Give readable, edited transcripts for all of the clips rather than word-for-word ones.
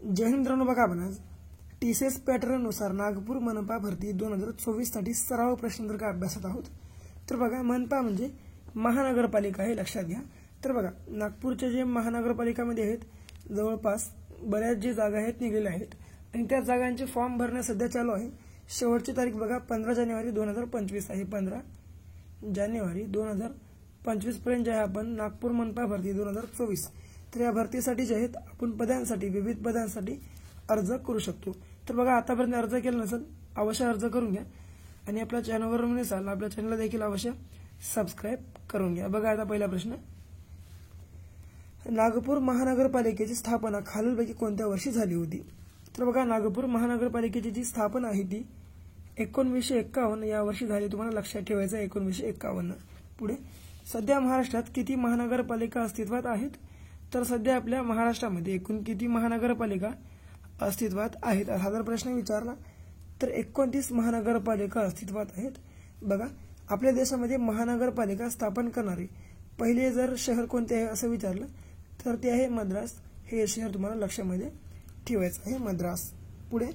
जय हिंद मित्रांनो, बघा आपण आज TCS पॅटर्ननुसार नागपूर मनपा भरती 2024 साठी सराव प्रश्नोत्तर अभ्यासत आहोत। तर बघा, मनपा म्हणजे महानगरपालिका आहे, लक्षात घ्या। तर बघा, नागपूरचे जे महानगरपालिकामध्ये आहेत जवळपास बऱ्याच जे जागा आहेत निघलेल्या आहेत आणि त्या जागांचे फॉर्म भरणे सध्या चालू आहे। शेवटची तारीख बघा 15 जानेवारी 2025 आहे। 15 जानेवारी 2025 पर्यंत जे आहे आपण नागपूर मनपा भरती 2024 तर या भरतीसाठी जे आहेत आपण पदांसाठी विविध पदांसाठी अर्ज करू शकतो। तर बघा, आतापर्यंत अर्ज केला नसेल अवश्य अर्ज करून घ्या आणि आपल्या चॅनलवर नसाल आपल्या चॅनलला देखील अवश्य सबस्क्राइब करून घ्या। बघा, आता पहिला प्रश्न, नागपूर महानगरपालिकेची स्थापना खालीलपैकी कोणत्या वर्षी झाली होती? तर बघा, नागपूर महानगरपालिकेची जी स्थापना आहे ती 1951 या वर्षी झाली। तुम्हाला लक्षात ठेवायचं 1951। पुढे, सध्या महाराष्ट्रात किती महानगरपालिका अस्तित्वात आहेत? तर सध्या आपल्या महाराष्ट्रामध्ये एकूण किती महानगरपालिका अस्तित्वात आहेत हा जर प्रश्न विचारला तर 29 महानगरपालिका अस्तित्वात आहेत। बघा, आपल्या देशामध्ये महानगरपालिका स्थापन करणारे पहिले जर शहर कोणते आहे असं विचारलं तर ते आहे मद्रास। हे शहर तुम्हाला लक्षामध्ये ठेवायचं आहे, मद्रास। पुढे,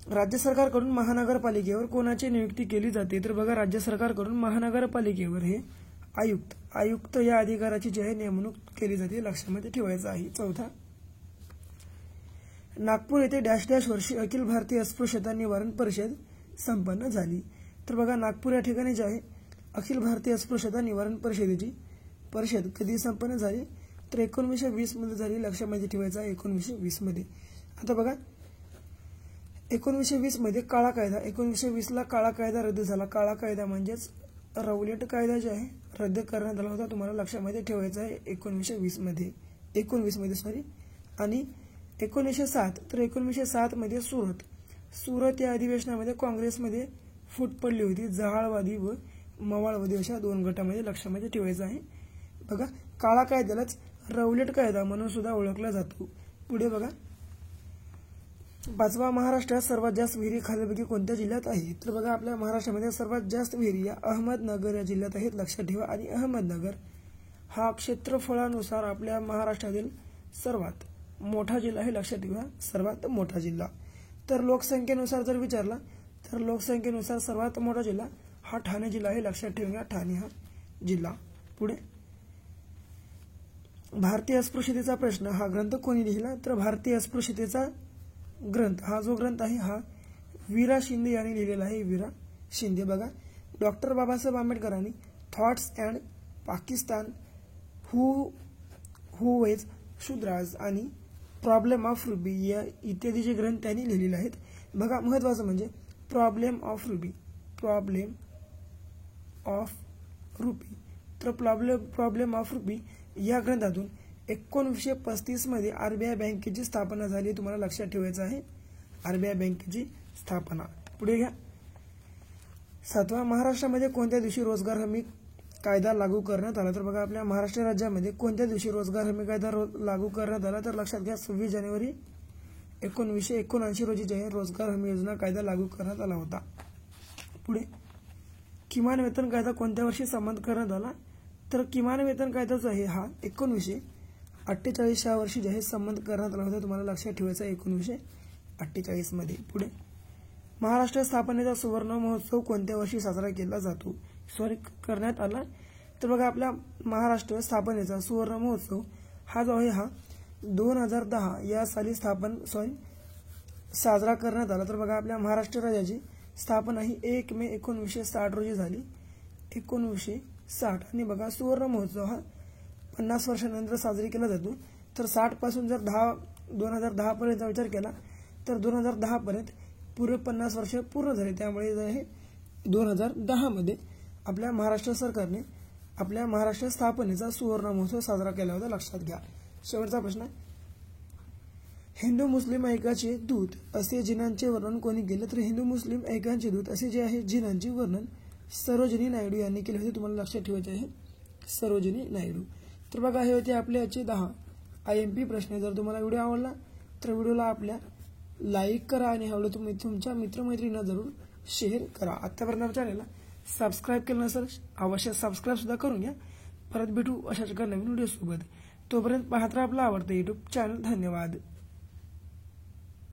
राज्य सरकारकडून महानगरपालिकेवर कोणाची नियुक्ती केली जाते? तर बघा, राज्य सरकारकडून महानगरपालिकेवर हे आयुक्त या अधिकाराची जी आहे नेमणूक केली जाते, लक्षामध्ये ठेवायचं आहे। चौथा, नागपूर येथे डॅश डॅश वर्षी अखिल भारतीय अस्पृश्यता निवारण परिषद संपन्न झाली। तर बघा, नागपूर या ठिकाणी जे आहे अखिल भारतीय अस्पृश्यता निवारण परिषदेची परिषद कधी संपन्न झाली? तर 1920 मध्ये झाली, लक्षामध्ये ठेवायचं आहे 1920 मध्ये। आता बघा, 1920 मध्ये काळा कायदा, 1920 ला काळा कायदा रद्द झाला। काळा कायदा म्हणजेच रौलट कायदा जे आहे रद्द करण्यात आला होता, तुम्हाला लक्षामध्ये ठेवायचं आहे 1920 मध्ये आणि 1907 तर 1907 मध्ये सुरत या अधिवेशनामध्ये काँग्रेसमध्ये फूट पडली होती। जहाळवादी व मवाळवादी अशा दोन गटामध्ये, लक्षामध्ये ठेवायचं आहे। बघा, काळा कायद्यालाच रौलट कायदा म्हणून सुद्धा ओळखला जातो। पुढे बघा, पाचवा, महाराष्ट्रात सर्वात जास्त विहिरी खालीलपैकी कोणत्या जिल्ह्यात आहे? तर बघा, आपल्या महाराष्ट्रामध्ये सर्वात जास्त विहिरी या अहमदनगर या जिल्ह्यात आहेत, लक्षात ठेवा। आणि अहमदनगर हा क्षेत्रफळानुसार आपल्या महाराष्ट्रातील सर्वात मोठा जिल्हा आहे, लक्षात ठेवा, सर्वात मोठा जिल्हा। तर लोकसंख्येनुसार जर विचारला तर लोकसंख्येनुसार सर्वात मोठा जिल्हा हा ठाणे जिल्हा आहे, लक्षात ठेवा, ठाणे हा जिल्हा। पुढे, भारतीय अस्पृश्यतेचा प्रश्न हा ग्रंथ कोणी लिहिला? तर भारतीय अस्पृश्यतेचा ग्रंथ हा जो ग्रंथ आहे हा वीरा शिंदे यांनी लिहिलेला आहे, वीरा शिंदे। बघा, डॉक्टर बाबासाहेब आंबेडकरांनी thoughts and Pakistan, who were Shudras आणि प्रॉब्लेम ऑफ रुबी या इत्यादी जे ग्रंथ त्यांनी लिहिलेले आहेत। बघा, महत्वाचं म्हणजे प्रॉब्लेम ऑफ रुबी तर प्रॉब्लेम ऑफ रुबी या ग्रंथातून 1935 मध्ये RBI बँकेची स्थापना झाली, तुम्हाला लक्षात ठेवायचं आहे RBI बँकेची स्थापना। पुढे घ्या, सातवा, महाराष्ट्रामध्ये कोणत्या दिवशी रोजगार हमी कायदा लागू करण्यात आला? तर बघा, आपल्या महाराष्ट्र राज्यामध्ये कोणत्या दिवशी रोजगार हमी कायदा लागू करण्यात आला? तर लक्षात घ्या, 26 जानेवारी 1979 रोजी जे रोजगार हमी योजना कायदा लागू करण्यात आला होता। पुढे, किमान वेतन कायदा कोणत्या वर्षी संमत करण्यात आला? तर किमान वेतन कायदा जो आहे हा 1948 या वर्षी जे आहे संमत करण्यात आला होता, तुम्हाला लक्षात ठेवायचं 1948 मध्ये। पुढे, महाराष्ट्र स्थापनेचा सुवर्ण महोत्सव कोणत्या वर्षी साजरा केला जातो? करण्यात आला? तर बघा, आपल्या महाराष्ट्र स्थापनेचा सुवर्ण महोत्सव हा जो आहे हा 2010 या साली साजरा करण्यात आला। तर बघा, आपल्या महाराष्ट्र राज्याची स्थापना ही 1 मे 1960 रोजी झाली, 1960। आणि बघा, सुवर्ण महोत्सव हा 50 वर्षानंतर साजरी केला जातो। तर 60 पासून जर 2010 पर्यंत विचार केला तर 2010 पर्यंत पुरे 50 वर्ष पूर्ण झाले, त्यामुळे 2010 मध्ये आपल्या महाराष्ट्र सरकारने आपल्या महाराष्ट्र स्थापनेचा सुवर्ण महोत्सव साजरा केला होता, लक्षात घ्या। शेवटचा प्रश्न, हिंदू मुस्लिम ऐक्याचे दूत असे जिनांचे वर्णन कोणी केले? तर हिंदू मुस्लिम ऐक्यांचे दूत असे जे आहे जिनांचे वर्णन सरोजिनी नायडू यांनी केले होते, तुम्हाला लक्षात ठेवायचे आहे सरोजिनी नायडू। तर बघा, हे होते आपले आजचे 10 IMP प्रश्न। जर तुम्हाला व्हिडिओ आवडला तर व्हिडिओला आपल्या लाईक करा आणि आवडलं तुम्ही तुमच्या मित्रमैत्रिणींना जरूर शेअर करा। आतापर्यंत चॅनलला सबस्क्राइब केलं नसेल अवश्य सबस्क्राइब सुद्धा करून घ्या। परत भेटू अशाच एका नवीन व्हिडिओ सोबत। तोपर्यंत पाहत राहा आपला आवडतं यूट्यूब चॅनल. धन्यवाद.